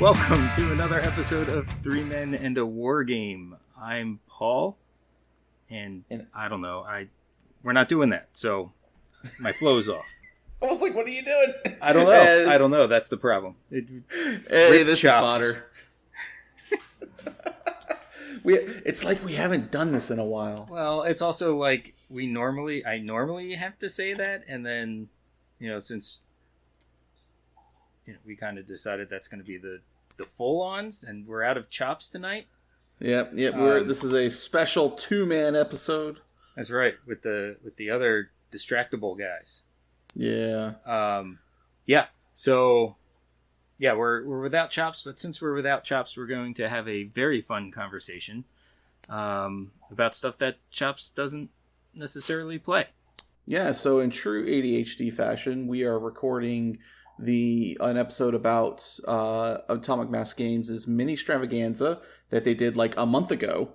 welcome to another episode of Three Men and a War Game. I'm Paul, and I don't know, we're not doing that, so my flow's off. I was like, what are you doing? I don't know. I don't know. That's the problem. Hey, this chops. Is Potter. It's like we haven't done this in a while. Well, it's also like I normally have to say that, and then, since we kind of decided that's going to be the full-ons, and we're out of chops tonight. Yep. This is a special 2-man episode. That's right, with the other distractible guys. Yeah. So we're without chops, but since we're without chops, we're going to have a very fun conversation about stuff that chops doesn't necessarily play. Yeah. So in true ADHD fashion, we are recording an episode about Atomic Mass Games' Ministravaganza that they did like a month ago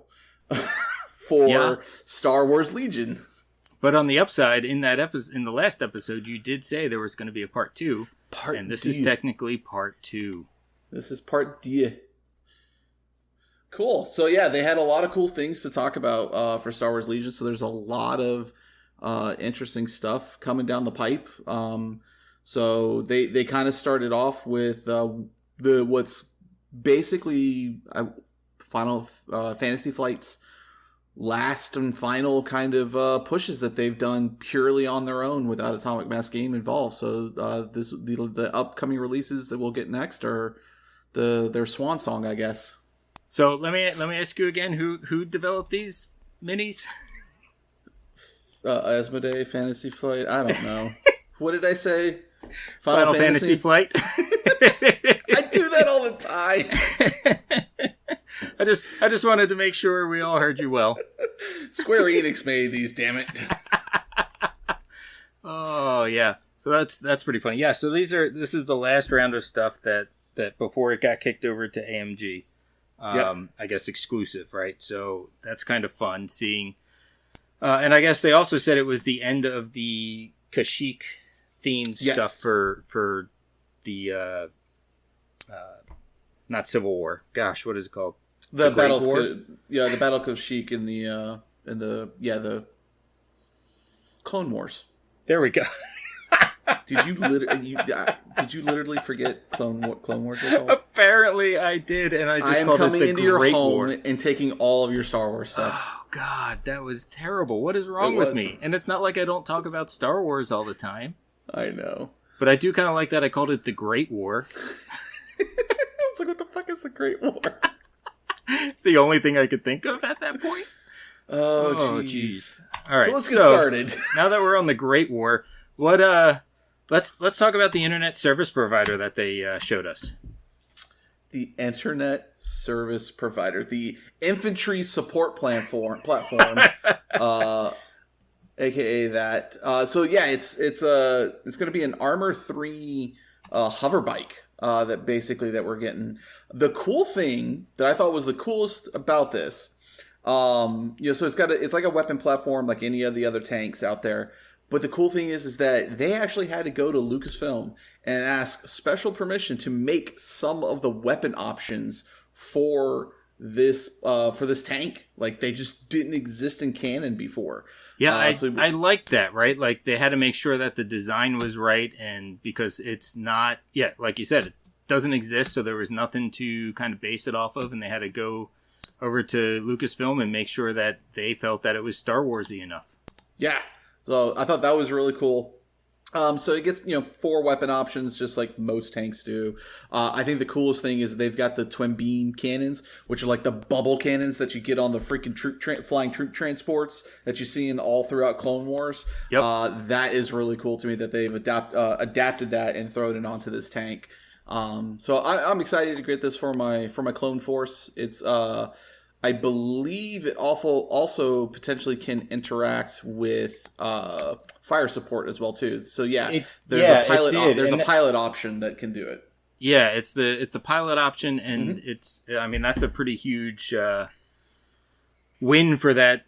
Star Wars Legion. But on the upside, in the last episode, you did say there was going to be a part 2. And this is technically part 2. This is part D. Cool. So yeah, they had a lot of cool things to talk about for Star Wars Legion. So there's a lot of interesting stuff coming down the pipe. So they kind of started off with what's basically Final Fantasy Flight's last and final kind of pushes that they've done purely on their own without Atomic Mass Game involved. So the upcoming releases that we'll get next are their swan song, I guess. So let me ask you again, who developed these minis? Asmodee, Fantasy Flight. I don't know. What did I say? Final Fantasy Flight. I do that all the time. I just wanted to make sure we all heard you well. Square Enix made these, damn it. Oh yeah. So that's pretty funny. Yeah, so this is the last round of stuff that before it got kicked over to AMG. Yep. I guess exclusive, right? So that's kind of fun seeing. And I guess they also said it was the end of the Kashyyyk themed stuff for the not Civil War. Gosh, what is it called? The Battle of Kashyyyk in the Clone Wars. There we go. Did you literally forget Clone Wars? Apparently, I did, and I just called it the Great War. I am coming into your home and taking all of your Star Wars stuff. Oh God, that was terrible. What is wrong with me? And it's not like I don't talk about Star Wars all the time. I know, but I do kind of like that I called it the Great War. I was like, what the fuck is the Great War? The only thing I could think of at that point. Oh, jeez. All right, so let's get started. Now that we're on the Great War, let's talk about the internet service provider that they showed us. The internet service provider, the infantry support platform, aka that. So yeah, it's going to be an Armor 3 hover bike. That we're getting. The cool thing that I thought was the coolest about this, so it's like a weapon platform like any of the other tanks out there. But the cool thing is that they actually had to go to Lucasfilm and ask special permission to make some of the weapon options for this tank. Like, they just didn't exist in canon before. Yeah, I like that, right? Like, they had to make sure that the design was right, and because it's not, like you said, it doesn't exist, so there was nothing to kind of base it off of, and they had to go over to Lucasfilm and make sure that they felt that it was Star Warsy enough. Yeah, so I thought that was really cool. So it gets 4 weapon options, just like most tanks do. I think the coolest thing is they've got the twin beam cannons, which are like the bubble cannons that you get on the freaking flying troop transports that you see in all throughout Clone Wars. Yep. That is really cool to me that they've adapted that and thrown it onto this tank. So I'm excited to get this for my Clone Force. It's I believe it also potentially can interact with fire support as well too. So there's a pilot option that can do it. Yeah, it's the pilot option, and that's a pretty huge win for the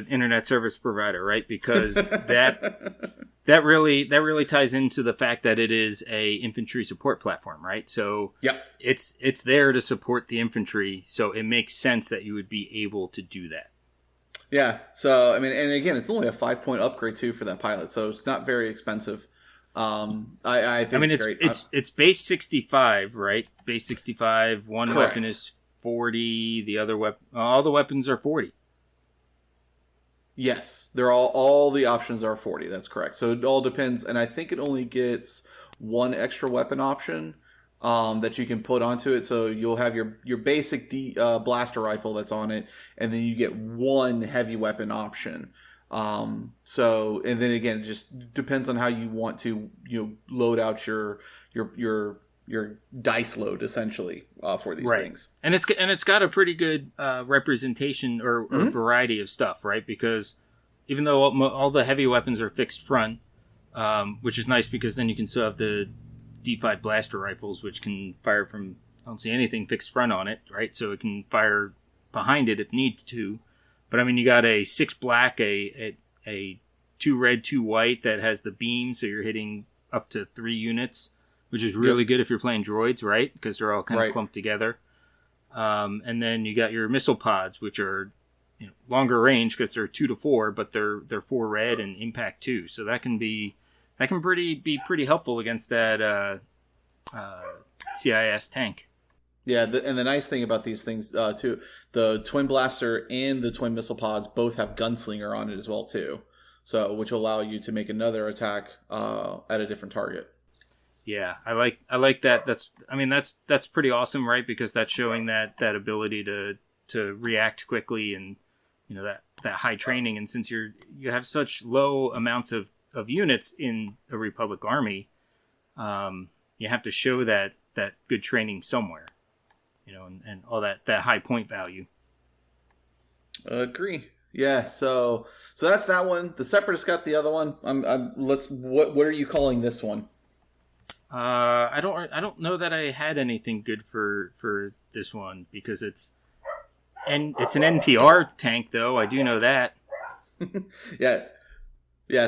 internet service provider, right? Because that that really ties into the fact that it is a infantry support platform, right? So Yep. it's there to support the infantry, so it makes sense that you would be able to do that. Yeah. So I mean, and again, it's only a 5-point upgrade too for that pilot, so it's not very expensive. I think it's great. It's base 65, right? Base 65. One Correct. weapon is 40. The other weapon, all the weapons are 40. Yes, they're all the options are 40. That's correct. So it all depends, and I think it only gets one extra weapon option that you can put onto it. So you'll have your basic blaster rifle that's on it, and then you get one heavy weapon option. So and then again, it just depends on how you want to load out your dice load essentially for these things. And it's got a pretty good representation or variety of stuff, right? Because even though all the heavy weapons are fixed front, which is nice because then you can still have the D5 blaster rifles, which can fire from, I don't see anything fixed front on it, right? So it can fire behind it if needs to. But I mean, you got a 6 black, a 2 red, 2 white that has the beam, so you're hitting up to 3 units, which is really good if you're playing droids, right? Because they're all kind of clumped together. And then you got your missile pods, which are longer range because they're 2 to 4, but they're 4 red and impact 2. So that can be pretty helpful against that CIS tank. Yeah, and the nice thing about these things too, the twin blaster and the twin missile pods both have gunslinger on it as well too. So which will allow you to make another attack at a different target. Yeah, I like that. That's pretty awesome, right? Because that's showing that ability to react quickly and that high training. And since you have such low amounts of units in a Republic army, you have to show that good training somewhere, and all that high point value. Agree. Yeah. So that's that one. The Separatist got the other one. What are you calling this one? I don't know that I had anything good for this one because it's an NPR tank though. I do know that. Yeah.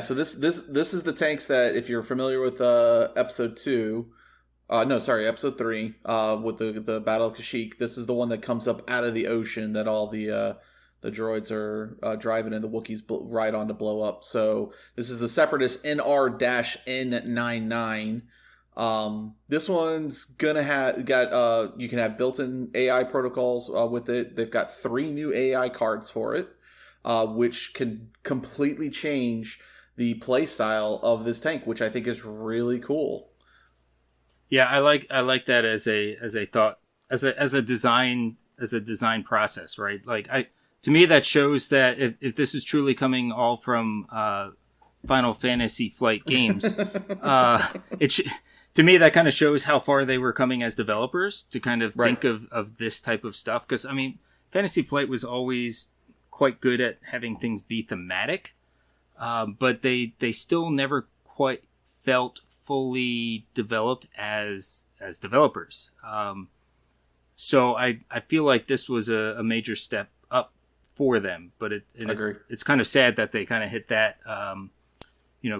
So this is the tanks that, if you're familiar with episode 3, with the Battle of Kashyyyk, this is the one that comes up out of the ocean that all the droids are driving and the Wookiees ride on to blow up. So this is the Separatist NR-N99. This one's gonna you can have built-in AI protocols with it. They've got 3 new AI cards for it, which can completely change the play style of this tank, which I think is really cool. Yeah, I like that as a thought, as a design process, right? Like to me that shows that if this is truly coming all from Final Fantasy Flight Games, to me, that kind of shows how far they were coming as developers to kind of think of this type of stuff. Because, I mean, Fantasy Flight was always quite good at having things be thematic, but they still never quite felt fully developed as developers. So I feel like this was a major step up for them. But it's kind of sad that they kind of hit that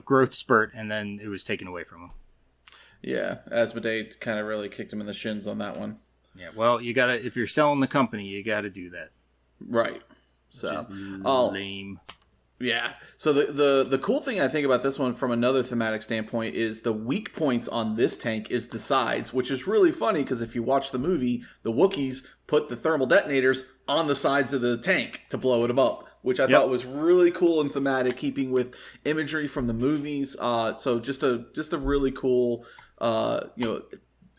growth spurt and then it was taken away from them. Yeah, Asmodee kind of really kicked him in the shins on that one. Yeah, well, you gotta, if you're selling the company, you gotta do that. Right. So which is lame. Yeah. So the cool thing I think about this one from another thematic standpoint is the weak points on this tank is the sides, which is really funny because if you watch the movie, the Wookiees put the thermal detonators on the sides of the tank to blow it up, which I thought was really cool and thematic, keeping with imagery from the movies. So just a really cool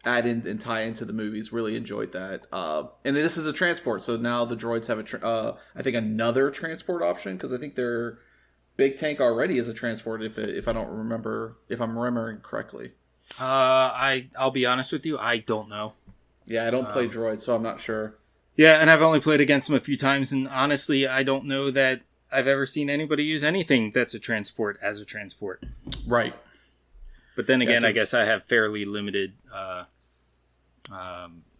add in and tie into the movies. Really enjoyed that. And this is a transport, so now the droids have I think another transport option, because I think their big tank already is a transport. If I'm remembering correctly. I'll be honest with you, I don't know. Yeah, I don't play droids, so I'm not sure. Yeah, and I've only played against them a few times, and honestly, I don't know that I've ever seen anybody use anything that's a transport as a transport. Right. But then again, I guess I have fairly limited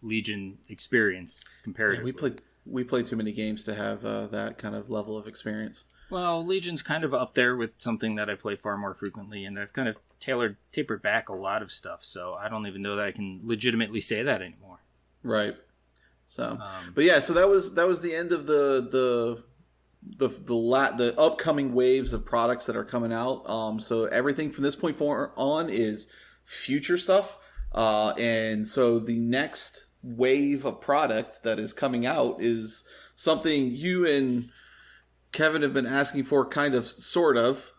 Legion experience comparatively. Yeah, We play too many games to have that kind of level of experience. Well, Legion's kind of up there with something that I play far more frequently, and I've kind of tapered back a lot of stuff, so I don't even know that I can legitimately say that anymore. Right. So, but yeah, so that was the end of the upcoming waves of products that are coming out. So everything from this point forward on is future stuff, and so the next wave of product that is coming out is something you and Kevin have been asking for, kind of, sort of.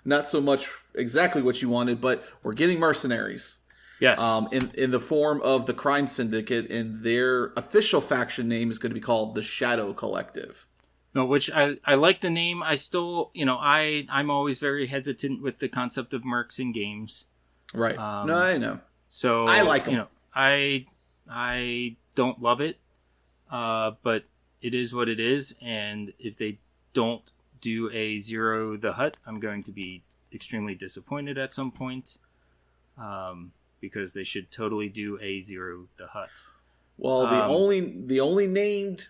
Not so much exactly what you wanted, but we're getting mercenaries. Yes. In the form of the Crime Syndicate, and their official faction name is going to be called the Shadow Collective. No, which I like the name. I still, I'm always very hesitant with the concept of mercs in games. Right. No, I know. So I like them. I don't love it, but it is what it is, and if they don't do a Zero the Hutt, I'm going to be extremely disappointed at some point, because they should totally do a Zero the Hutt. Well, the only named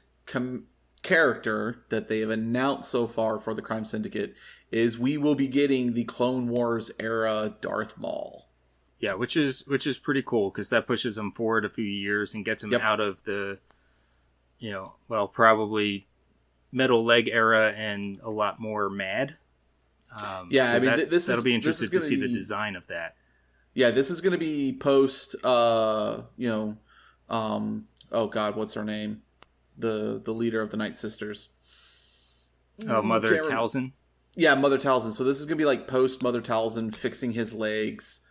character that they have announced so far for the Crime Syndicate is we will be getting the Clone Wars era Darth Maul. Yeah, which is pretty cool, because that pushes them forward a few years and gets them out of the, probably metal leg era and a lot more mad. That'll be interesting to see the design of that. Yeah, this is going to be post, oh God, what's her name? The leader of the Night Sisters. Oh, Mother Talzin? Yeah, Mother Talzin. So this is going to be like post Mother Talzin fixing his legs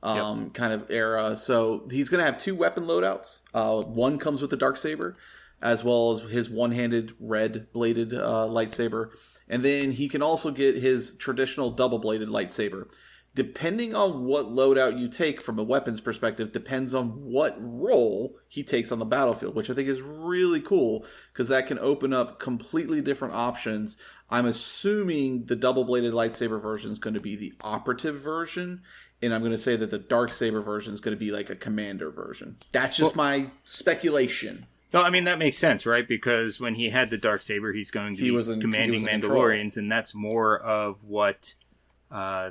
kind of era. So he's going to have 2 weapon loadouts. One comes with the Darksaber, as well as his one-handed red-bladed lightsaber. And then he can also get his traditional double-bladed lightsaber. Depending on what loadout you take from a weapons perspective, depends on what role he takes on the battlefield, which I think is really cool, because that can open up completely different options. I'm assuming the double-bladed lightsaber version is going to be the operative version, and I'm going to say that the Darksaber version is going to be like a commander version. That's just my speculation. No, I mean, that makes sense, right? Because when he had the Darksaber, he's going to be commanding Mandalorians, and that's more of what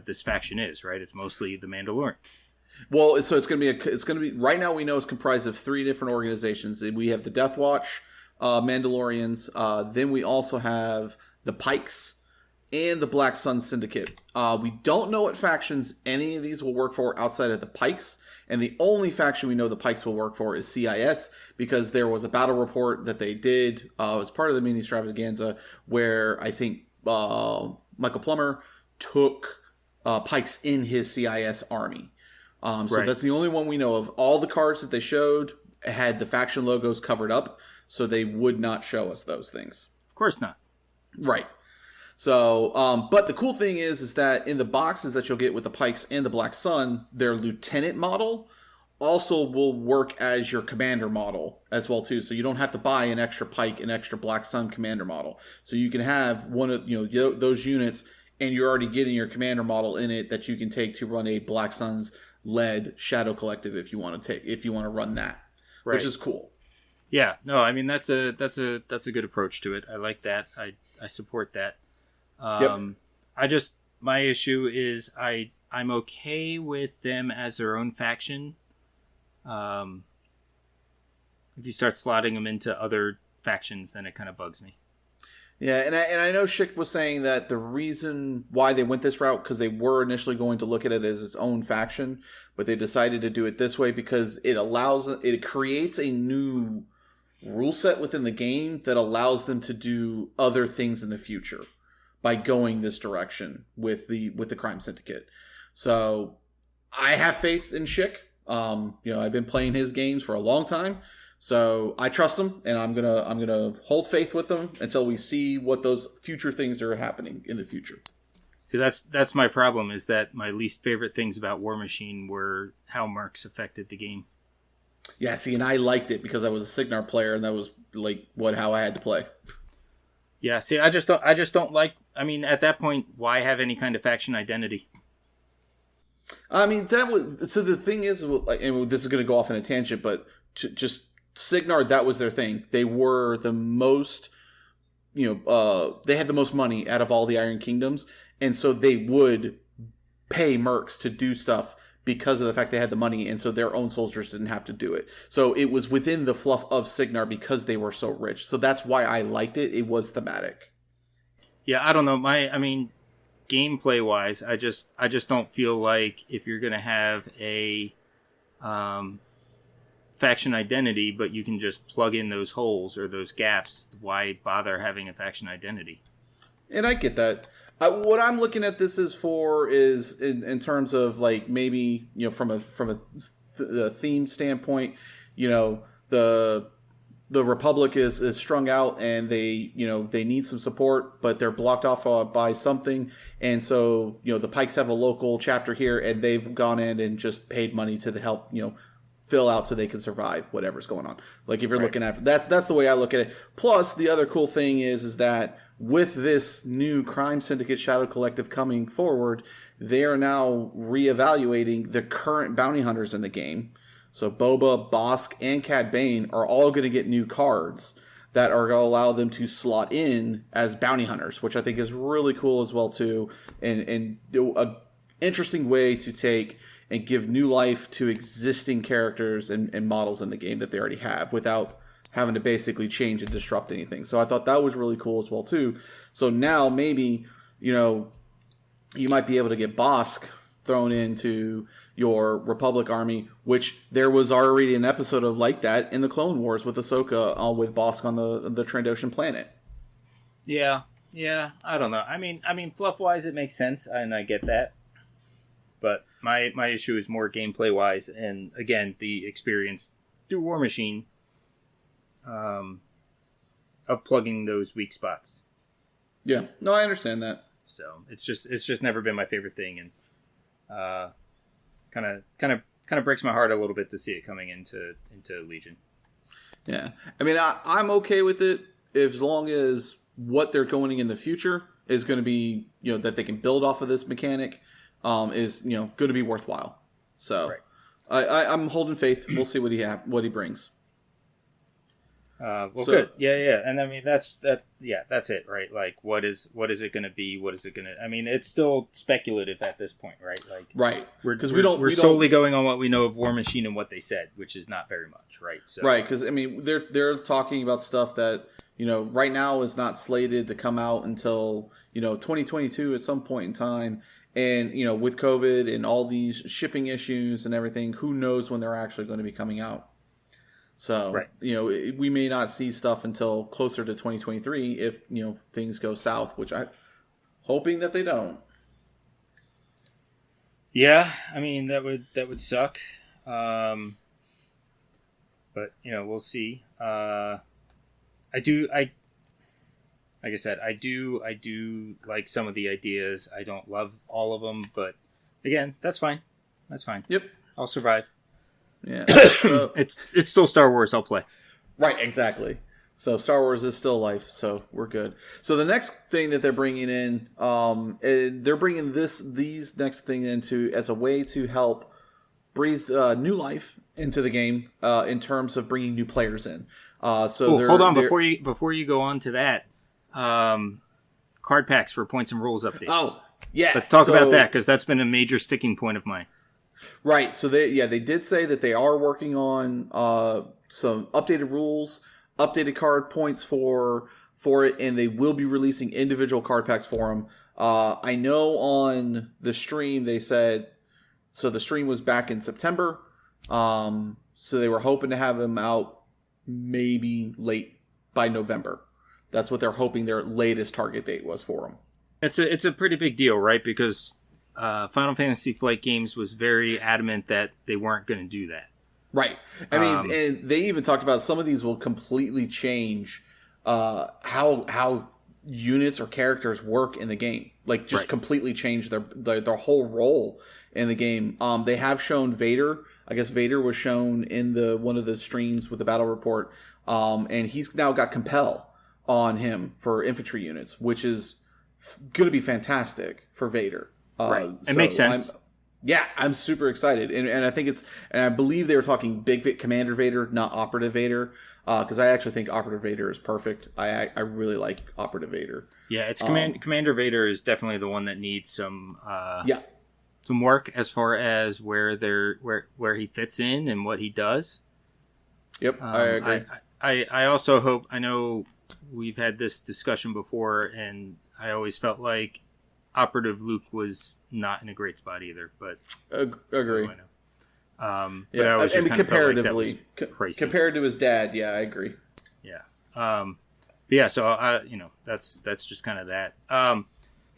this faction is, right? It's mostly the Mandalorians. Well, so it's going to be right now we know it's comprised of 3 different organizations. We have the Death Watch Mandalorians, then we also have the Pikes and the Black Sun Syndicate. We don't know what factions any of these will work for outside of the Pikes, and the only faction we know the Pikes will work for is CIS, because there was a battle report that they did as part of the Ministravaganza where I think Michael Plummer took Pikes in his CIS army. So that's the only one we know of. All the cards that they showed had the faction logos covered up, so they would not show us those things. Of course not. Right. So, but the cool thing is that in the boxes that you'll get with the Pikes and the Black Sun, their lieutenant model also will work as your commander model as well too. So you don't have to buy an extra Pike, an extra Black Sun commander model. So you can have one of those units, and you're already getting your commander model in it that you can take to run a Black Sun's led Shadow Collective if you want to run that, which is cool. Yeah, no, I mean that's a good approach to it. I like that. I support that. My issue is I'm okay with them as their own faction. If you start slotting them into other factions, then it kind of bugs me. Yeah, and I know Schick was saying that the reason why they went this route, because they were initially going to look at it as its own faction, but they decided to do it this way because it creates a new rule set within the game that allows them to do other things in the future by going this direction with the Crime Syndicate. So I have faith in Schick. I've been playing his games for a long time. So I trust him, and I'm gonna hold faith with him until we see what those future things are happening in the future. See, that's my problem, is that my least favorite things about War Machine were how mercs affected the game. Yeah, see, and I liked it because I was a Signar player, and that was like how I had to play. Yeah, see, I just don't like. I mean, at that point, why have any kind of faction identity? I mean, so the thing is, and this is going to go off in a tangent, but just Signar, that was their thing. They were the most, they had the most money out of all the Iron Kingdoms, and so they would pay mercs to do stuff because of the fact they had the money, and so their own soldiers didn't have to do it. So it was within the fluff of Signar because they were so rich. So that's why I liked it. It was thematic. Yeah, I don't know. Gameplay wise, I just don't feel like if you're gonna have a faction identity, but you can just plug in those holes or those gaps, why bother having a faction identity? And I get that. What I'm looking at this is in terms of like maybe from a theme standpoint, the Republic is strung out and they need some support, but they're blocked off by something, and so the Pikes have a local chapter here, and they've gone in and just paid money to help fill out so they can survive whatever's going on. Like if you're looking at that's the way I look at it. Plus, the other cool thing is that with this new crime syndicate Shadow Collective coming forward, they are now reevaluating the current bounty hunters in the game. So Boba, Bosk, and Cad Bane are all going to get new cards that are going to allow them to slot in as bounty hunters, which I think is really cool as well too, and an interesting way to take and give new life to existing characters and models in the game that they already have without having to basically change and disrupt anything. So I thought that was really cool as well too. So now maybe, you might be able to get Bosk thrown into your Republic army, which there was already an episode of like that in the Clone Wars with Ahsoka, with Bosk on the Trandoshan planet. Yeah, I don't know. I mean, fluff wise, it makes sense, and I get that. But my issue is more gameplay wise, and again, the experience through War Machine of plugging those weak spots. Yeah, no, I understand that. So it's just never been my favorite thing, and kind of breaks my heart a little bit to see it coming into Legion. Yeah, I mean, I'm okay with it as long as what they're going in the future is going to be, that they can build off of this mechanic, is going to be worthwhile. So right. I'm holding faith. We'll see what he brings. Good. Yeah. And I mean, that's it, right? Like, what is it going to be? What is it going to, I mean, it's still speculative at this point, right? Like, right. Because we're solely going on what we know of War Machine and what they said, which is not very much, right? So, right. Because, I mean, they're talking about stuff that, right now is not slated to come out until, 2022 at some point in time. And, with COVID and all these shipping issues and everything, who knows when they're actually going to be coming out. So, right. We may not see stuff until closer to 2023 if, things go south, which I'm hoping that they don't. Yeah, I mean, that would suck. But, we'll see. Like I said, I do like some of the ideas. I don't love all of them, but again, that's fine. Yep. I'll survive. Yeah, it's still Star Wars. I'll play. Right, exactly. So Star Wars is still life, so we're good. So the next thing that they're bringing in, they're bringing these next thing into as a way to help breathe new life into the game in terms of bringing new players in. Hold on before you go on to that. Card packs for points and rules updates. Oh, yeah. Let's talk about that because that's been a major sticking point of mine. Right, so they did say that they are working on some updated rules, updated card points for it, and they will be releasing individual card packs for them. I know on the stream they said, so the stream was back in September, so they were hoping to have them out maybe late by November. That's what they're hoping their latest target date was for them. It's a pretty big deal, right? Because Final Fantasy Flight Games was very adamant that they weren't going to do that. Right. I mean, and they even talked about some of these will completely change how units or characters work in the game. Like, just completely change their whole role in the game. They have shown Vader. I guess Vader was shown in one of the streams with the battle report. And he's now got Compel on him for infantry units, which is going to be fantastic for Vader. Right. It makes sense. Yeah, I'm super excited, and I think and I believe they were talking Commander Vader, not Operative Vader, because I actually think Operative Vader is perfect. I really like Operative Vader. Yeah, it's Commander Vader is definitely the one that needs some yeah, some work as far as where he fits in and what he does. Yep, I agree. I also hope, I know we've had this discussion before, and I always felt like Operative Luke was not in a great spot either, but agree. But I was just kind comparatively, of felt like compared to his dad, yeah, I agree. Yeah. But yeah, so that's just kind of that. But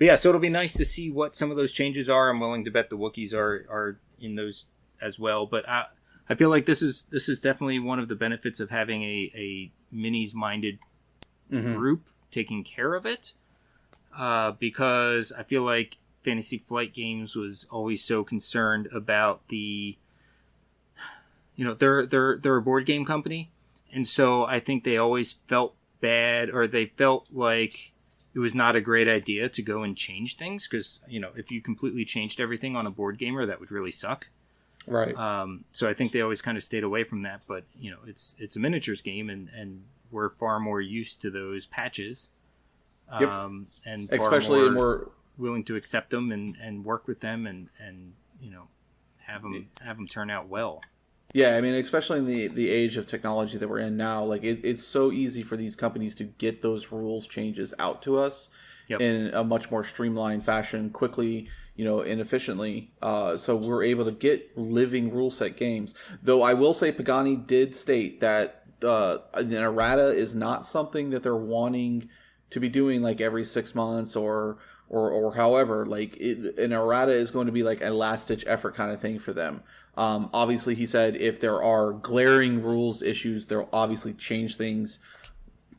yeah, so it'll be nice to see what some of those changes are. I'm willing to bet the Wookiees are in those as well. But I feel like this is definitely one of the benefits of having a minis-minded group taking care of it. Because I feel like Fantasy Flight Games was always so concerned about they're a board game company, and so I think they always felt bad, or they felt like it was not a great idea to go and change things, because if you completely changed everything on a board gamer, that would really suck. Right. So I think they always kind of stayed away from that, but it's a miniatures game, and we're far more used to those patches. Yep. And especially more willing to accept them and work with them and have them turn out well. Yeah, I mean, especially in the age of technology that we're in now, like it's so easy for these companies to get those rules changes out to us in a much more streamlined fashion, quickly, and efficiently. So we're able to get living rule set games. Though I will say Pagani did state that an errata is not something that they're wanting to be doing like every 6 months or however, like an errata is going to be like a last ditch effort kind of thing for them. Obviously, he said if there are glaring rules issues, they'll obviously change things,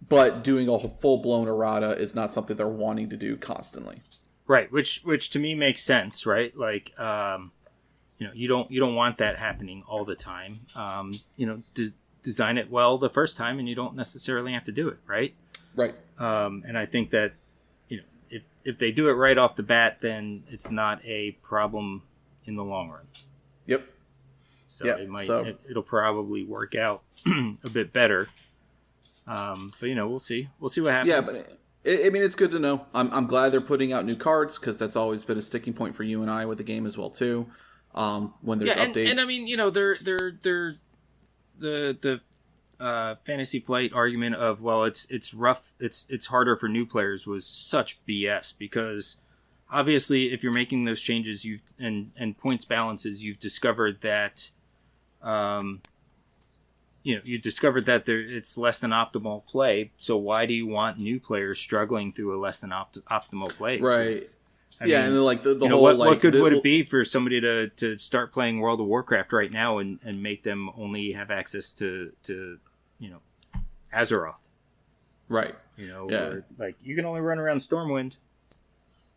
but doing a full blown errata is not something they're wanting to do constantly. Right, which to me makes sense, right? Like, you don't want that happening all the time. Design it well the first time, and you don't necessarily have to do it, right? Right. And I think that, if they do it right off the bat, then it's not a problem in the long run. Yep. So it'll probably work out a bit better. But we'll see. We'll see what happens. Yeah, but it's good to know. I'm glad they're putting out new cards, because that's always been a sticking point for you and I with the game as well too. When there's updates, and I mean, they're the Fantasy Flight argument of, well, it's rough, it's harder for new players, was such BS, because obviously if you're making those changes and points balances, you've discovered that it's less than optimal play. So why do you want new players struggling through a less than optimal play experience? Right. I mean, and then like the whole what good would it be for somebody to start playing World of Warcraft right now and make them only have access to Azeroth, right? Or, like, you can only run around Stormwind.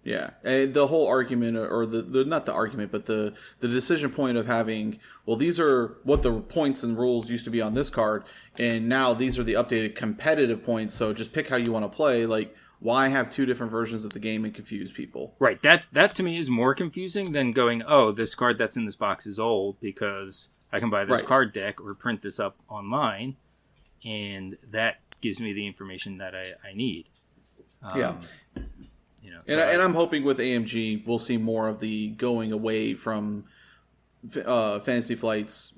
Yeah, and the whole argument, or the not the argument, but the decision point of having, well, these are what the points and rules used to be on this card, and now these are the updated competitive points. So just pick how you want to play. Like, why have two different versions of the game and confuse people? Right. That to me is more confusing than going, oh, this card that's in this box is old because I can buy this card deck or print this up online, and that gives me the information that I need. And I'm hoping with AMG we'll see more of the going away from Fantasy Flight's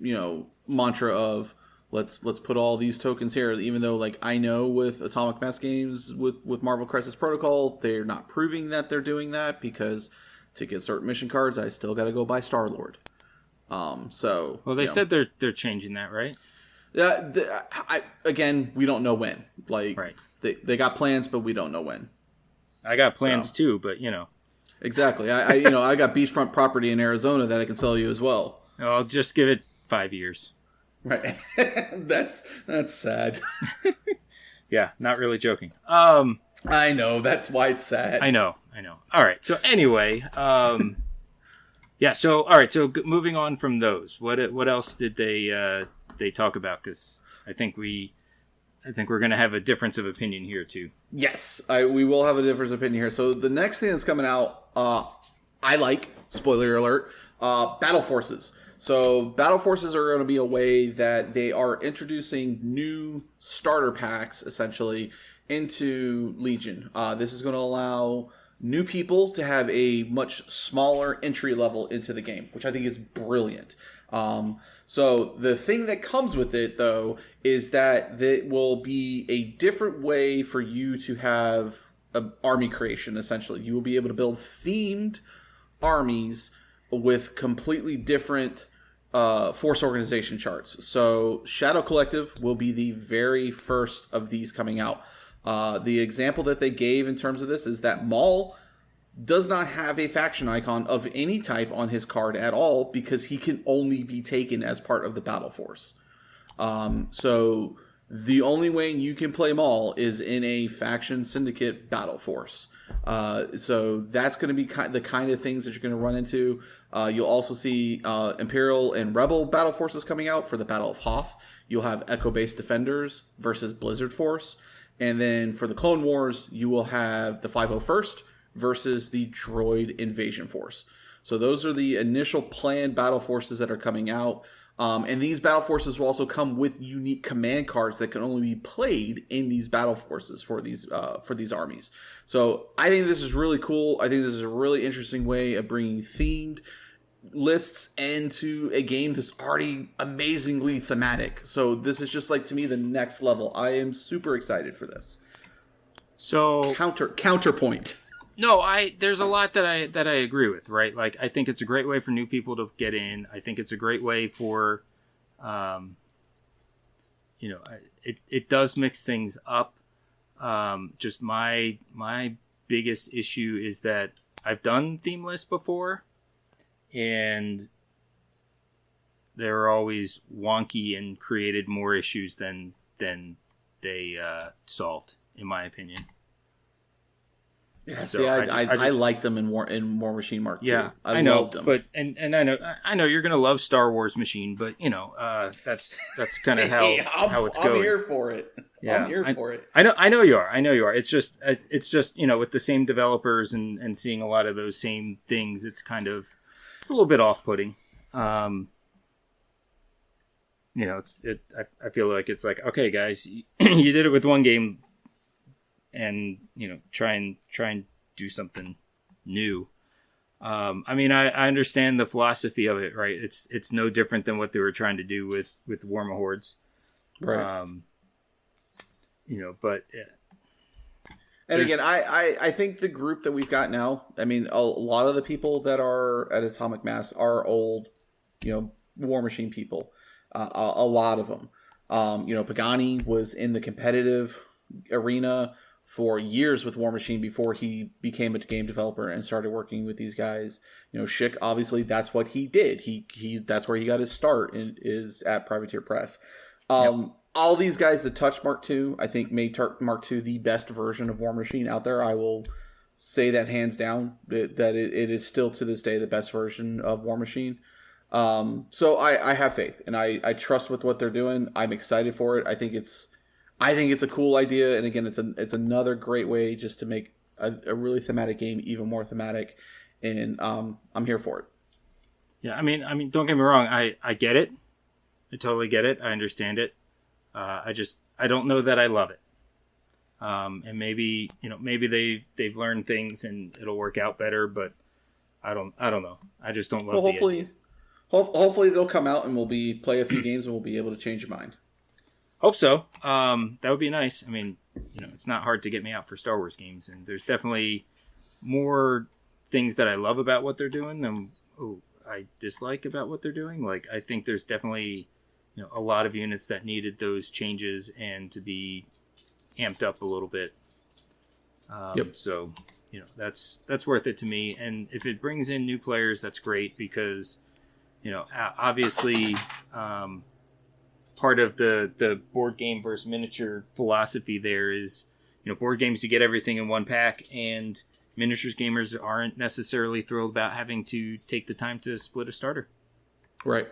mantra of let's put all these tokens here, even though, like, I know with Atomic Mass Games with Marvel Crisis Protocol, they're not proving that they're doing that, because to get certain mission cards I still got to go buy Star-Lord. They said they're changing that, right? Again, we don't know when. Like, right. They got plans, but we don't know when. I got plans too, but Exactly. I got beachfront property in Arizona that I can sell you as well. I'll just give it 5 years. Right. That's sad. Yeah, not really joking. I know, that's why it's sad. I know. All right. So anyway, yeah. So all right. So moving on from those, what else did they talk about? Because I think we're going to have a difference of opinion here too. Yes, we will have a difference of opinion here. So the next thing that's coming out, I like, spoiler alert, Battle forces. So battle forces are going to be a way that they are introducing new starter packs, essentially, into Legion. This is going to allow new people to have a much smaller entry level into the game, which I think is brilliant. So the thing that comes with it, though, is that it will be a different way for you to have an army creation, essentially. You will be able to build themed armies with completely different force organization charts. So Shadow Collective will be the very first of these coming out. The example that they gave in terms of this is that Maul does not have a faction icon of any type on his card at all because he can only be taken as part of the battle force. So the only way you can play Maul is in a faction syndicate battle force. So that's going to be the kind of things that you're going to run into. You'll also see Imperial and Rebel battle forces coming out for the Battle of Hoth. You'll have Echo-based defenders versus Blizzard Force. And then for the Clone Wars, you will have the 501st versus the Droid Invasion Force. So those are the initial planned battle forces that are coming out. And these battle forces will also come with unique command cards that can only be played in these battle forces for these armies. So I think this is really cool. I think this is a really interesting way of bringing themed lists into a game that's already amazingly thematic. So this is just like, to me, the next level. I am super excited for this. So counterpoint. No, there's a lot that I agree with, right? Like, I think it's a great way for new people to get in. I think it's a great way for, it does mix things up. Just my biggest issue is that I've done theme lists before, and they're always wonky and created more issues than they solved, in my opinion. Yeah, so see, I liked them in War Machine Mark 2. Yeah, I loved them. But and I know you're gonna love Star Wars Machine, but that's kind of how it's going. I'm here for it. Yeah, I'm here for it. I know you are. It's just with the same developers and seeing a lot of those same things, it's a little bit off-putting. I feel like it's like, okay, guys, you did it with one game, and try and do something new. I understand the philosophy of it, right? It's no different than what they were trying to do with War Mahordes, right? But yeah. And again, I think the group that we've got now, a lot of the people that are at Atomic Mass are old, War Machine people. A lot of them. Pagani was in the competitive arena for years with War Machine before he became a game developer and started working with these guys. Schick, obviously, that's what he did. That's where he got his start, is at Privateer Press. Yep. All these guys that touched Mark II, I think, made Mark II the best version of War Machine out there. I will say that hands down, that it is still to this day the best version of War Machine. So I have faith, and I trust with what they're doing. I'm excited for it. I think it's a cool idea, and again, it's another great way just to make a really thematic game even more thematic, and I'm here for it. Yeah, don't get me wrong. I get it. I totally get it. I understand it. I don't know that I love it. And maybe they've learned things and it'll work out better, but I don't know. I just don't love it. Hopefully they'll come out and we'll play a few games and we'll be able to change your mind. Hope so. That would be nice. It's not hard to get me out for Star Wars games, and there's definitely more things that I love about what they're doing than I dislike about what they're doing. Like, I think there's definitely a lot of units that needed those changes and to be amped up a little bit. Yep. So that's worth it to me, and if it brings in new players, that's great, because obviously part of the board game versus miniature philosophy there is board games, you get everything in one pack, and miniatures gamers aren't necessarily thrilled about having to take the time to split a starter. Right.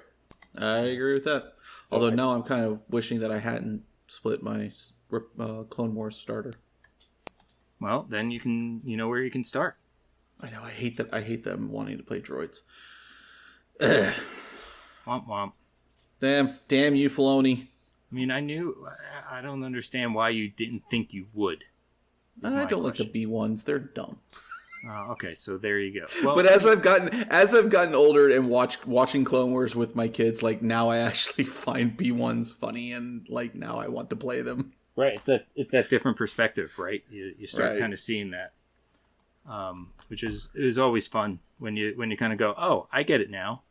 I agree with that. Although now I'm kind of wishing that I hadn't split my Clone Wars starter. Well, then you know where you can start. I know. I hate that. I hate them wanting to play droids. Womp womp. Damn you, Filoni. I mean, I don't understand why you didn't think you would. I don't like the B1s. They're dumb. Oh, okay, so there you go. Well, but as I've gotten older and watching Clone Wars with my kids, like now I actually find B1s funny, and like now I want to play them. Right, it's that different perspective, right? You start kind of seeing that, which is always fun when you kind of go, oh, I get it now.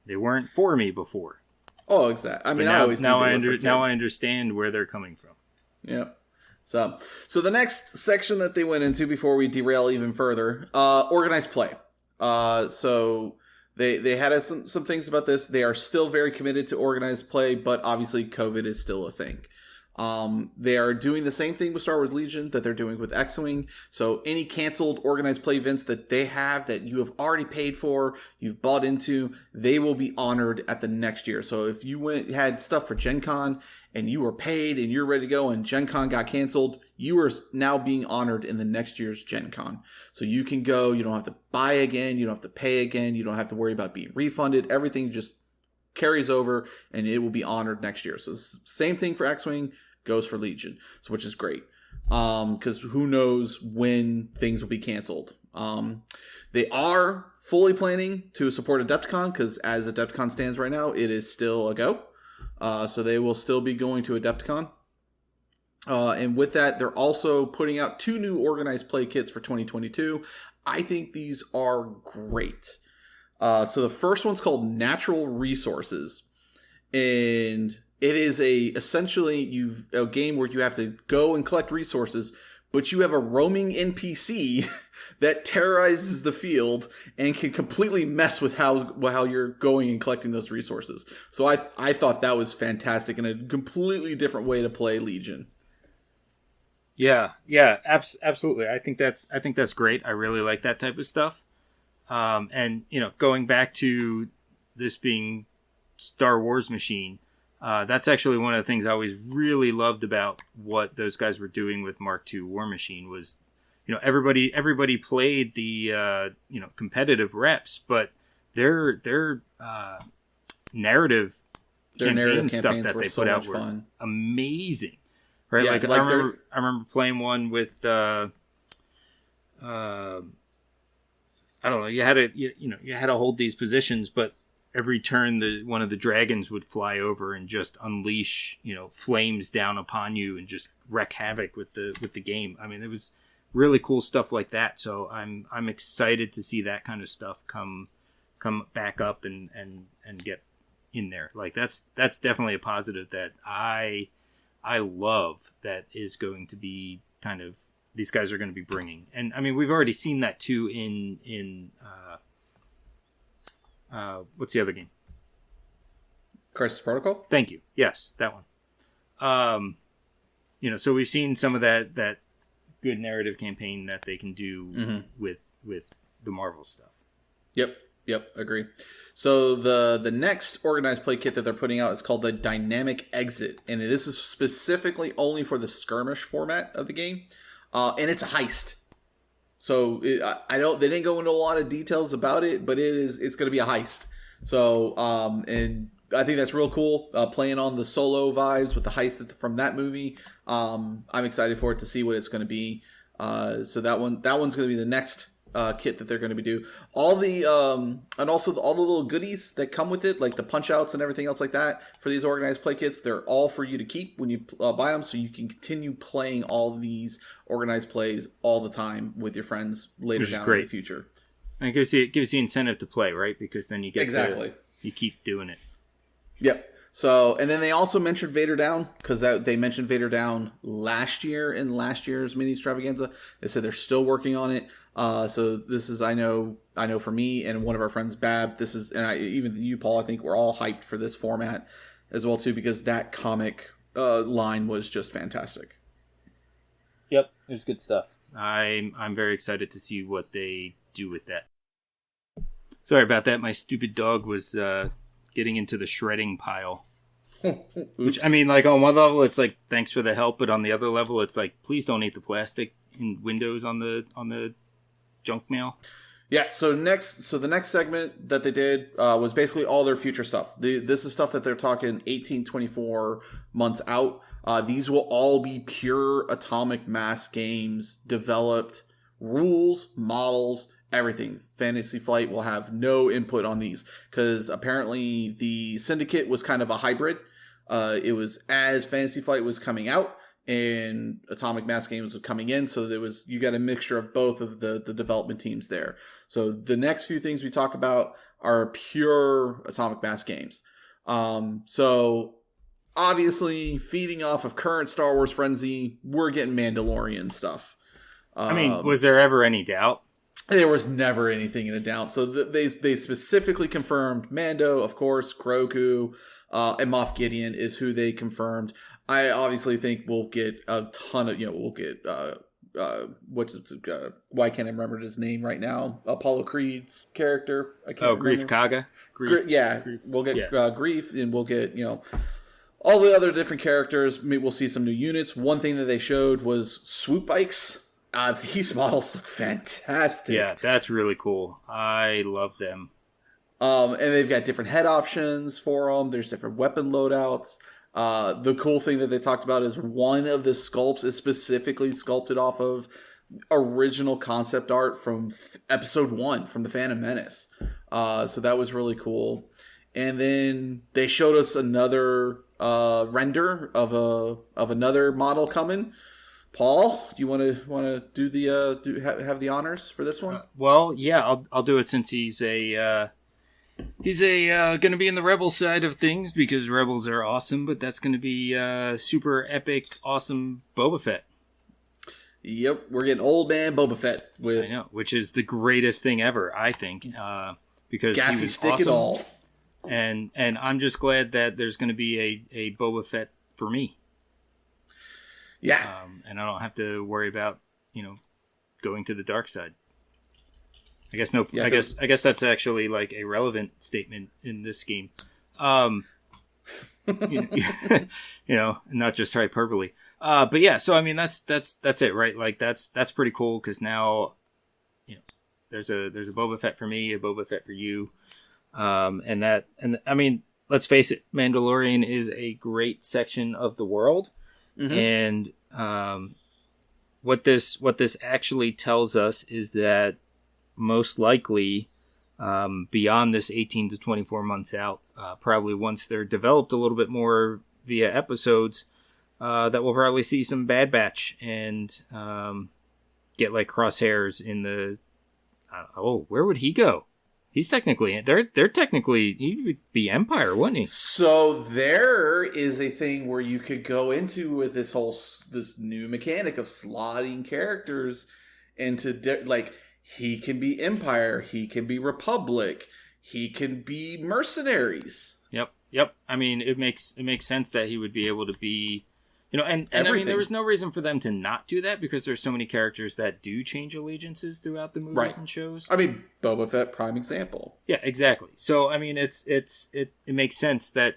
They weren't for me before. Oh, exactly. I mean, now I understand where they're coming from. Yeah. So the next section that they went into before we derail even further, organized play. So they had some things about this. They are still very committed to organized play, but obviously COVID is still a thing. They are doing the same thing with Star Wars Legion that they're doing with X-Wing. So any canceled organized play events that they have that you have already paid for, you've bought into, they will be honored at the next year. So if you had stuff for Gen Con and you were paid and you're ready to go and Gen Con got canceled, you are now being honored in the next year's Gen Con. So you can go, you don't have to buy again, you don't have to pay again, you don't have to worry about being refunded. Everything just carries over and it will be honored next year. So same thing for X-Wing goes for Legion, so which is great. Because who knows when things will be canceled. They are fully planning to support Adepticon, because as Adepticon stands right now, it is still a go. So they will still be going to Adepticon. And with that, they're also putting out 2 new organized play kits for 2022. I think these are great. So the first one's called Natural Resources. And it is essentially a game where you have to go and collect resources, but you have a roaming NPC that terrorizes the field and can completely mess with how you're going and collecting those resources. So I thought that was fantastic and a completely different way to play Legion. Yeah, absolutely. I think that's great. I really like that type of stuff. And going back to this being Star Wars Machine, that's actually one of the things I always really loved about what those guys were doing with Mark II War Machine was, everybody played the competitive reps, but their narrative campaign stuff that they put out were amazing, right? Yeah, I remember playing one with I don't know. You had to hold these positions, but every turn, one of the dragons would fly over and just unleash, flames down upon you and just wreak havoc with the game. I mean, it was really cool stuff like that. So I'm excited to see that kind of stuff come back up and get in there. Like that's definitely a positive that I love that is going to be kind of these guys are going to be bringing. And I mean, we've already seen that too in what's the other game? Crisis Protocol? Thank you. Yes, that one. So we've seen some of that good narrative campaign that they can do with the Marvel stuff. Yep, agree. So the next organized play kit that they're putting out is called the Dynamic Exit, and this is specifically only for the skirmish format of the game, and it's a heist. So they didn't go into a lot of details about it, but it's going to be a heist. So and I think that's real cool. Playing on the Solo vibes with the heist from that movie. I'm excited for it to see what it's going to be. So that one's going to be the next kit that they're going to be doing. All the and also all the little goodies that come with it, like the punch outs and everything else like that for these organized play kits, they're all for you to keep when you buy them, so you can continue playing all these organized plays all the time with your friends later down in the future. And it gives you incentive to play, right? Because then you get you keep doing it. Yep. So, and then they also mentioned Vader Down, because they mentioned Vader Down last year in last year's Ministravaganza. They said they're still working on it. So this is, I know for me and one of our friends, Bab, this is, and even you, Paul, I think we're all hyped for this format as well too, because that comic line was just fantastic. Yep, it was good stuff. I'm very excited to see what they do with that. Sorry about that. My stupid dog was getting into the shredding pile. Which, I mean, like, on one level, it's like, thanks for the help, but on the other level, it's like, please don't eat the plastic in windows on the junk mail. Yeah, so the next segment that they did was basically all their future stuff. This is stuff that they're talking 18, 24 months out. These will all be pure atomic mass games, developed rules, models, everything. Fantasy Flight will have no input on these because apparently the Syndicate was kind of a hybrid. It was as Fantasy Flight was coming out and Atomic Mass Games was coming in, so you got a mixture of both of the development teams there. So the next few things we talk about are pure Atomic Mass Games. So obviously, feeding off of current Star Wars frenzy, we're getting Mandalorian stuff. I mean, was there ever any doubt? There was never anything in a doubt. So they specifically confirmed Mando, of course, Grogu, and Moff Gideon is who they confirmed. I obviously think we'll get a ton of, we'll get, why can't I remember his name right now? Apollo Creed's character. I can't remember. Greef Karga. Grief. We'll get Grief, and we'll get, all the other different characters. Maybe we'll see some new units. One thing that they showed was swoop bikes. These models look fantastic. Yeah, that's really cool. I love them. And they've got different head options for them. There's different weapon loadouts. The cool thing that they talked about is one of the sculpts is specifically sculpted off of original concept art from episode 1 from The Phantom Menace. So that was really cool. And then they showed us another render of another model coming. Paul, do you want to do the have the honors for this one? Well, yeah, I'll do it since he's going to be in the Rebel side of things because Rebels are awesome, but that's going to be super epic, awesome Boba Fett. Yep, we're getting old man Boba Fett I know, which is the greatest thing ever, I think, because Gaffy he was stick awesome. it all. And I'm just glad that there's going to be a Boba Fett for me. Yeah, and I don't have to worry about going to the dark side. I guess no. Yeah, I guess that's actually like a relevant statement in this game. Not just hyperbole. But yeah. So I mean, that's it, right? Like that's pretty cool because now, there's a Boba Fett for me, a Boba Fett for you, and I mean, let's face it, Mandalorian is a great section of the world. Mm-hmm. And what this actually tells us is that most likely, beyond this 18 to 24 months out, probably once they're developed a little bit more via episodes, that we'll probably see some Bad Batch and get like Crosshairs in the. Where would he go? He's technically he would be Empire, wouldn't he? So there is a thing where you could go into with this new mechanic of slotting characters into he can be Empire, he can be Republic, he can be mercenaries. Yep. I mean, it makes sense that he would be able to be, and I mean, there was no reason for them to not do that because there's so many characters that do change allegiances throughout the movies and shows. I mean, Boba Fett, prime example. Yeah, exactly. So, I mean, it makes sense that,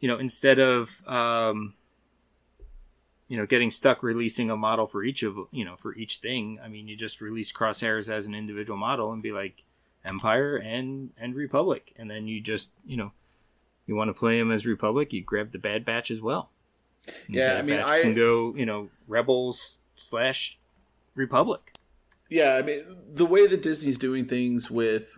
instead of, getting stuck releasing a model for each thing. I mean, you just release Crosshairs as an individual model and be like Empire and Republic. And then you just, you want to play him as Republic, you grab the Bad Batch as well. Yeah, I mean, I can go, Rebels / Republic. Yeah, I mean, the way that Disney's doing things with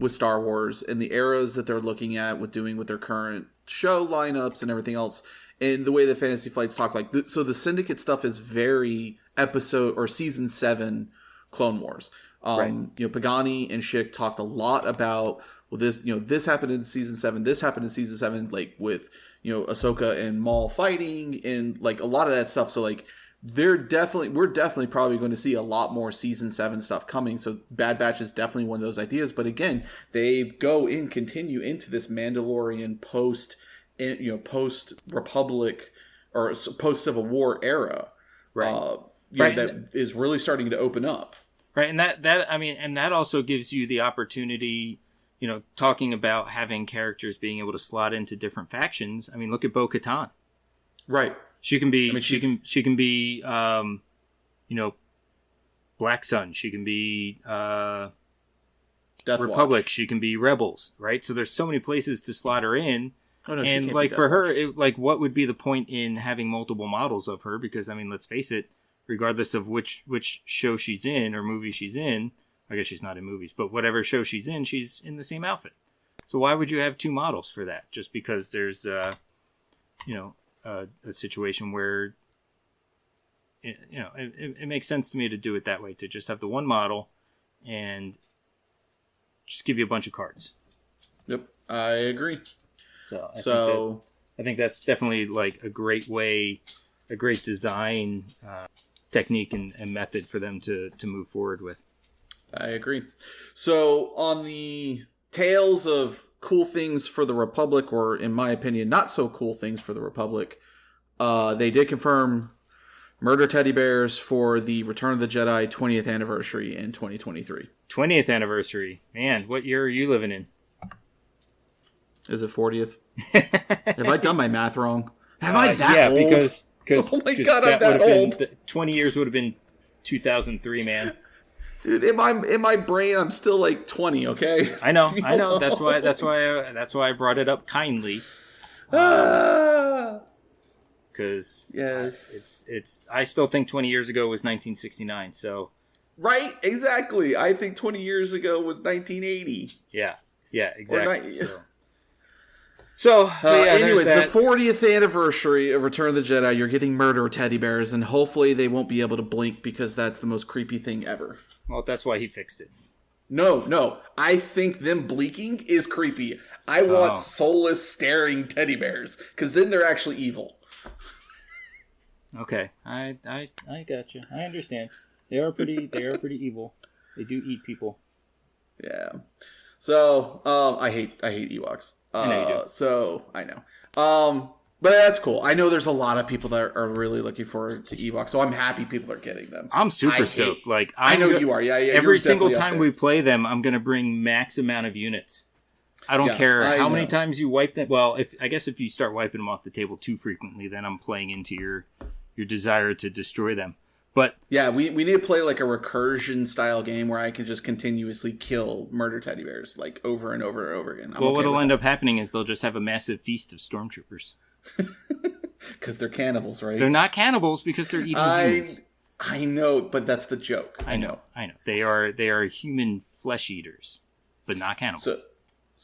Star Wars and the eras that they're looking at with their current show lineups and everything else, and the way that Fantasy Flights talk, so the Syndicate stuff is very episode or season 7 Clone Wars. Pagani and Schick talked a lot about this happened in season 7, this happened in season 7, like with Ahsoka and Maul fighting and like a lot of that stuff. So like we're definitely probably going to see a lot more season 7 stuff coming. So Bad Batch is definitely one of those ideas. But again, they continue into this Mandalorian post Republic or post Civil War era, right? That is really starting to open up, right? And that also gives you the opportunity, talking about having characters being able to slot into different factions. I mean, look at Bo-Katan, right? She can be, she can be, Black Sun. She can be, Death Republic. Watch. She can be Rebels, right? So there's so many places to slot her in. Oh, no, and like for her, like what would be the point in having multiple models of her? Because I mean, let's face it, regardless of which show she's in or movie she's in, I guess she's not in movies, but whatever show she's in the same outfit. So why would you have two models for that? Just because there's a situation where it makes sense to me to do it that way, to just have the one model and just give you a bunch of cards. Yep, I agree. So I think that's definitely like a great design technique and method for them to move forward with. I agree. So on the tales of cool things for the Republic, or in my opinion, not so cool things for the Republic, they did confirm murder teddy bears for the Return of the Jedi 20th anniversary in 2023. 20th anniversary. Man, what year are you living in? Is it 40th? Have I done my math wrong? Am I that old? Because oh my god, I'm that old. 20 years would have been 2003, man. Dude, in my brain, I'm still like 20. Okay. I know. That's why I brought it up kindly. Because yes, it's. I still think 20 years ago was 1969. So. Right. Exactly. I think 20 years ago was 1980. Yeah. Exactly. So anyways, the 40th anniversary of Return of the Jedi, you're getting murder teddy bears, and hopefully they won't be able to blink because that's the most creepy thing ever. Well, that's why he fixed it. No. I think them blinking is creepy. I want soulless, staring teddy bears, because then they're actually evil. Okay, I got you. I understand. They are pretty evil. They do eat people. Yeah. So I hate Ewoks. I know you do. So I know. But that's cool. I know there's a lot of people that are really looking forward to Ewoks, so I'm happy people are getting them. I'm super stoked. Like I know you are. Yeah. Every single time we play them, I'm gonna bring max amount of units. I don't care how many times you wipe them. Well, if you start wiping them off the table too frequently, then I'm playing into your desire to destroy them. But yeah, we need to play like a recursion style game where I can just continuously kill murder teddy bears like over and over and over again. What'll end up happening is they'll just have a massive feast of stormtroopers. Because they're cannibals, right? They're not cannibals because they're eating humans. I know, but that's the joke. I know. They are human flesh eaters, but not cannibals.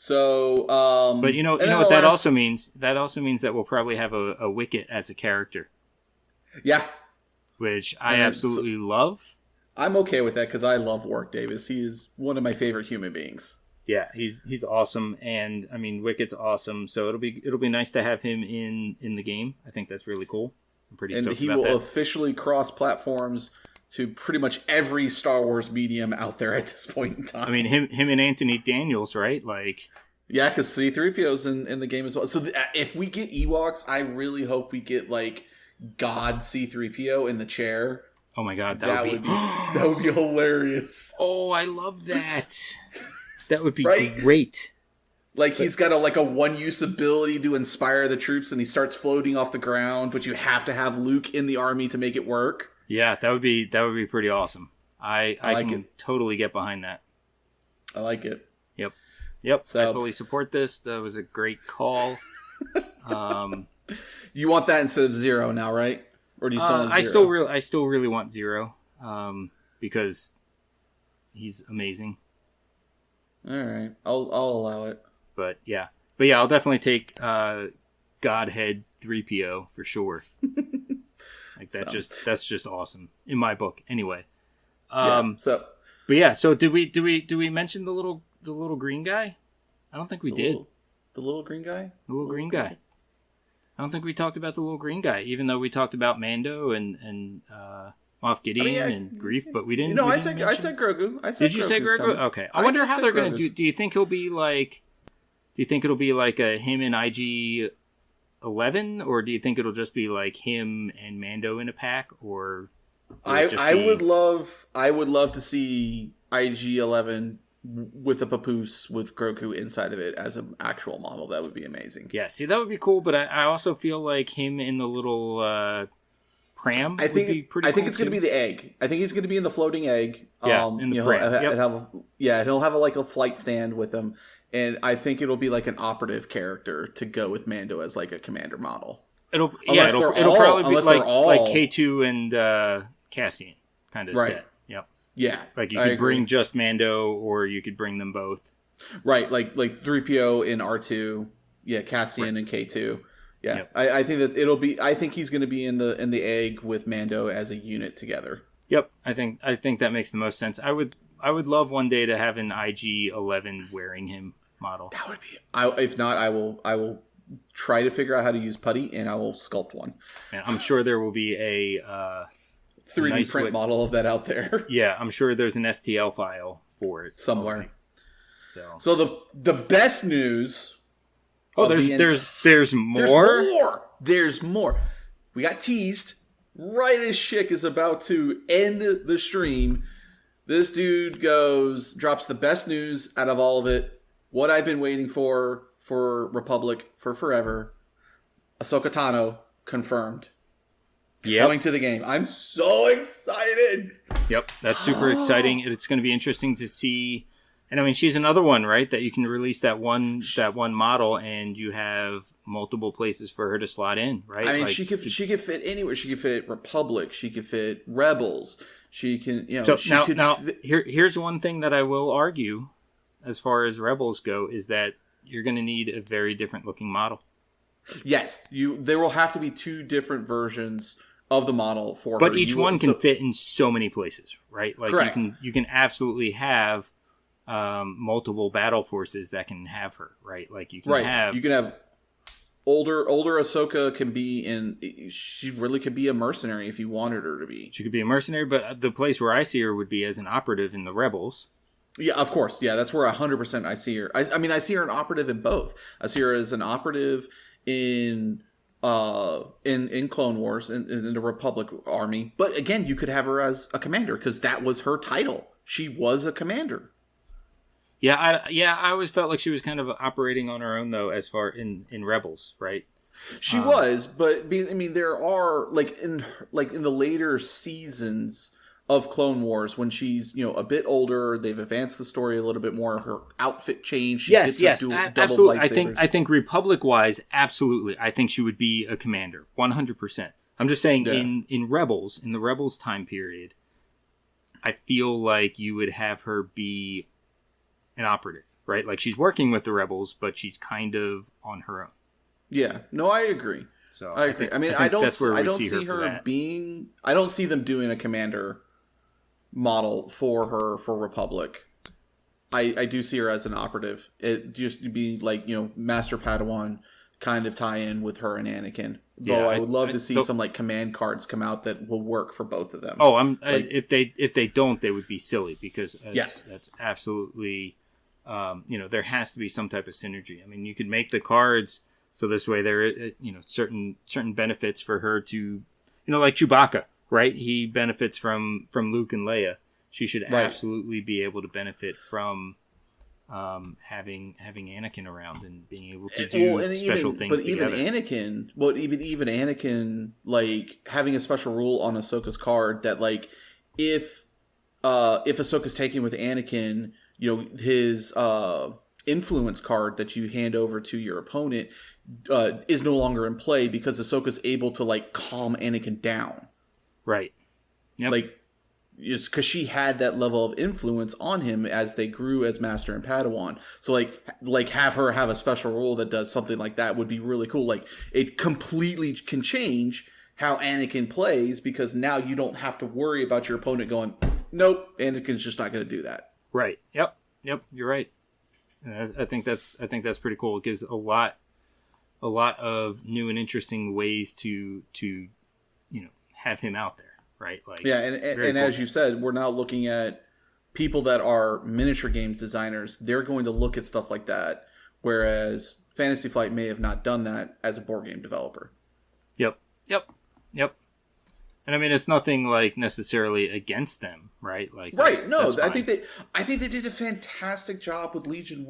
But you know what that also means? That also means that we'll probably have a Wicket as a character. Yeah. Which I absolutely love. I'm okay with that because I love Warwick Davis. He is one of my favorite human beings. Yeah, he's awesome, and I mean Wicket's awesome. So it'll be nice to have him in the game. I think that's really cool. I'm pretty stoked about that. And he will officially cross platforms to pretty much every Star Wars medium out there at this point in time. I mean him and Anthony Daniels, right? Like. Yeah, because C-3PO's in the game as well. So if we get Ewoks, I really hope we get like God C-3PO in the chair. Oh my god, that would be hilarious. Oh, I love that. That would be great. Like he's got a one-use ability to inspire the troops, and he starts floating off the ground. But you have to have Luke in the army to make it work. Yeah, that would be pretty awesome. I can totally get behind that. I like it. Yep. So, I fully support this. That was a great call. You want that instead of 0 now, right? Or do you still want 0? I still really want 0, because he's amazing. All right, I'll allow it. But yeah, I'll definitely take Godhead 3PO for sure. Like that's just awesome in my book. Anyway, So did we mention the little green guy? I don't think we did. The little green guy? The little green guy. I don't think we talked about the little green guy, even though we talked about Mando and Moff Gideon and Grief, but we didn't. I said Grogu. Did you say Grogu? Coming. Okay. I wonder how they're going to do. Do you think he'll be like? Do you think it'll be like a him and IG-11, or do you think it'll just be like him and Mando in a pack, or? I would love to see IG-11 with a papoose with Grogu inside of it as an actual model. That would be amazing. Yeah, see, that would be cool, but I also feel like him in the little pram. I think would be pretty. I think cool it's going to too. be the egg. I think he's going to be in the floating egg. Yeah, in the pram. He'll have like a flight stand with him, and I think it'll be like an operative character to go with Mando as like a commander model. It'll probably be like K2 and Cassian kind of set. Yep. Yeah. Like you could bring just Mando, or you could bring them both. Right, like 3PO and R2. Yeah, Cassian and K2. Yeah, yep. I think that it'll be. I think he's going to be in the egg with Mando as a unit together. Yep, I think that makes the most sense. I would love one day to have an IG-11 wearing him model. That would be. If not, I will try to figure out how to use putty, and I will sculpt one. And I'm sure there will be a 3D nice print model of that out there. Yeah, I'm sure there's an STL file for it somewhere. So the best news. Oh, there's more. There's more. We got teased right as Schick is about to end the stream. This dude drops the best news out of all of it. What I've been waiting for Republic for forever. Ahsoka Tano confirmed. Coming to the game. I'm so excited. Yep, that's super exciting. It's going to be interesting to see. And I mean, she's another one, right? That you can release that one model, and you have multiple places for her to slot in, right? I mean, she could fit anywhere. She could fit Republic. She could fit Rebels. She can, here's one thing that I will argue, as far as Rebels go, is that you're going to need a very different looking model. Yes, there will have to be two different versions of the model for her. But each one can fit in so many places, right? Like correct. You can absolutely have multiple battle forces that can have her, right? Like you can have older Ahsoka can be she really could be a mercenary if you wanted her to be. She could be a mercenary, but the place where I see her would be as an operative in the Rebels. Yeah, of course. Yeah, that's where 100% I see her. I mean, I see her an operative in both. I see her as an operative in Clone Wars in the Republic Army. But again, you could have her as a commander because that was her title. She was a commander. Yeah, I always felt like she was kind of operating on her own though, as far in Rebels, right? She was, but I mean, there are in the later seasons of Clone Wars when she's a bit older, they've advanced the story a little bit more. Her outfit changed. Yes, absolutely. I think Republic wise, absolutely. I think she would be a commander, 100%. I'm just saying in Rebels, in the Rebels time period, I feel like you would have her be an operative, right? Like she's working with the Rebels, but she's kind of on her own. Yeah, no, I agree. So I agree. I don't see her being. I don't see them doing a commander model for her for Republic. I do see her as an operative. It just be like Master Padawan kind of tie in with her and Anakin. Though I would love to see some command cards come out that will work for both of them. Oh, if they don't, they would be silly because that's absolutely there has to be some type of synergy. I mean, you could make the cards so this way there certain benefits for her to like Chewbacca, right? He benefits from Luke and Leia. She should absolutely be able to benefit from having Anakin around and being able to do special things. But together. Even Anakin, having a special rule on Ahsoka's card that if Ahsoka's taken with Anakin, his influence card that you hand over to your opponent is no longer in play because Ahsoka's able to calm Anakin down. Right. Yep. Just because she had that level of influence on him as they grew as Master and Padawan. So have her have a special rule that does something like that would be really cool. It completely can change how Anakin plays because now you don't have to worry about your opponent going, nope, Anakin's just not going to do that. Right. Yep. You're right. I think that's pretty cool. It gives a lot of new and interesting ways to have him out there. Right. And cool. As you said, we're now looking at people that are miniature games designers. They're going to look at stuff like that, whereas Fantasy Flight may have not done that as a board game developer. Yep. And I mean, it's nothing necessarily against them, right? Right. No, I think they did a fantastic job with Legion.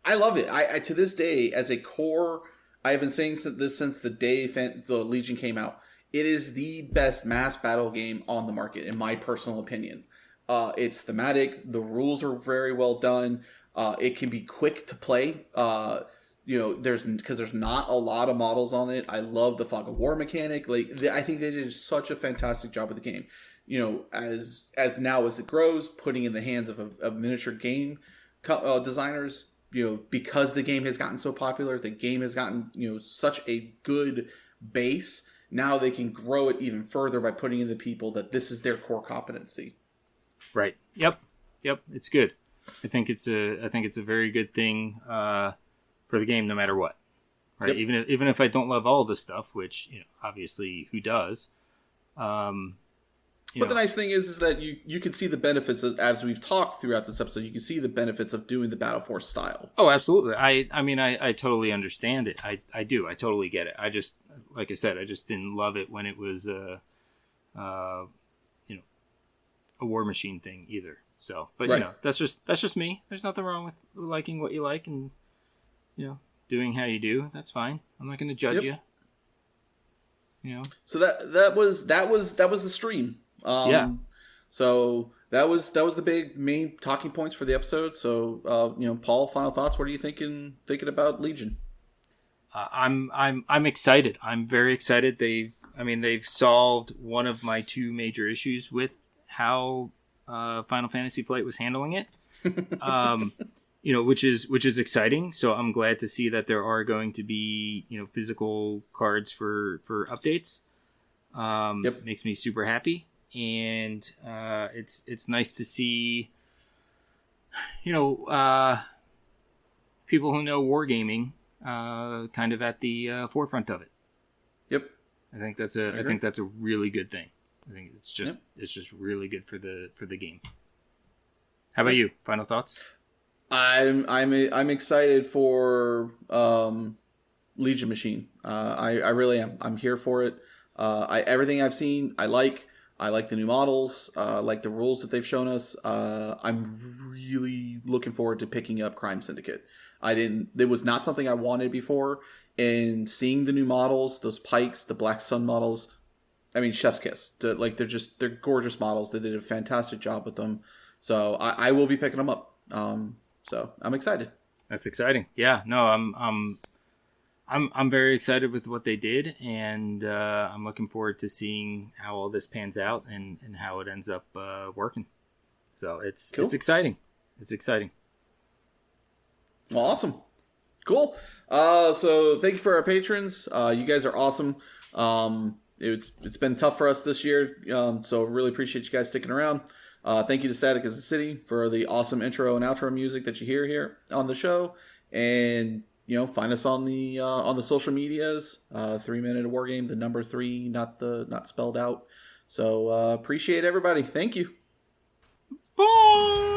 I love it. I to this day, as a core, I have been saying this since the day the Legion came out. it is the best mass battle game on the market, in my personal opinion. It's thematic. The rules are very well done. It can be quick to play. There's not a lot of models on it. I love the fog of war mechanic. I think they did such a fantastic job with the game. As it grows, putting in the hands of miniature game designers. Because the game has gotten so popular, the game has gotten such a good base. Now they can grow it even further by putting in the people that this is their core competency. Right. Yep. It's good. I think it's a very good thing for the game, no matter what. Right. Yep. Even if I don't love all this stuff, which obviously who does. But the nice thing is that you can see the benefits as we've talked throughout this episode. You can see the benefits of doing the Battle Force style. Oh, absolutely. I totally understand it. I do. I totally get it. I just, like I said, I just didn't love it when it was a war machine thing either. So, but right. that's just me. There's nothing wrong with liking what you like and doing how you do. That's fine. I'm not going to judge you. So that was the stream. So that was the big main talking points for the episode. So Paul, final thoughts. What are you thinking about Legion? I'm excited. I'm very excited. They've solved one of my two major issues with how Final Fantasy Flight was handling it. Which is exciting. So I'm glad to see that there are going to be physical cards for updates. Makes me super happy. And it's nice to see people who know wargaming kind of at the forefront of it. Yep. I think that's a really good thing. I think it's just really good for the game. How about you? Final thoughts? I'm excited for Legion Machine. I really am. I'm here for it. Everything I've seen, I like the new models. I like the rules that they've shown us. I'm really looking forward to picking up Crime Syndicate. It was not something I wanted before, and seeing the new models, those Pikes, the Black Sun models, chef's kiss. They're gorgeous models. They did a fantastic job with them. So I will be picking them up. So I'm excited. That's exciting. Yeah, no, I'm very excited with what they did, and I'm looking forward to seeing how all this pans out and how it ends up working. So it's exciting. It's exciting. Well, awesome. Cool. So thank you for our patrons. You guys are awesome. It's been tough for us this year, so really appreciate you guys sticking around. Thank you to Static as a City for the awesome intro and outro music that you hear here on the show. And, find us on the social medias, 3 Minute War Game, the number 3, not spelled out. So, appreciate everybody. Thank you. Bye.